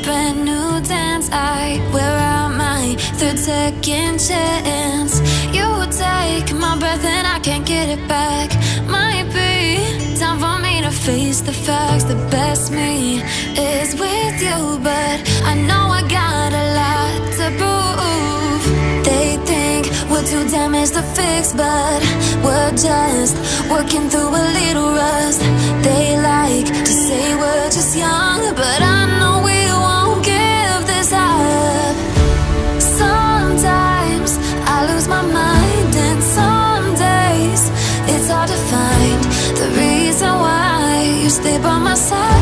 brand new dance. I wear out my third second chance. You take my breath and I can't get it back. Might be time for me to face the facts. The best me is with you, but I know I got a lot to prove. They think we're too damaged to fix, but we're just working through a little rust. They like to say we're just young, but I know we won't give this up. Sometimes I lose my mind, and some days it's hard to find the reason why you stay by my side.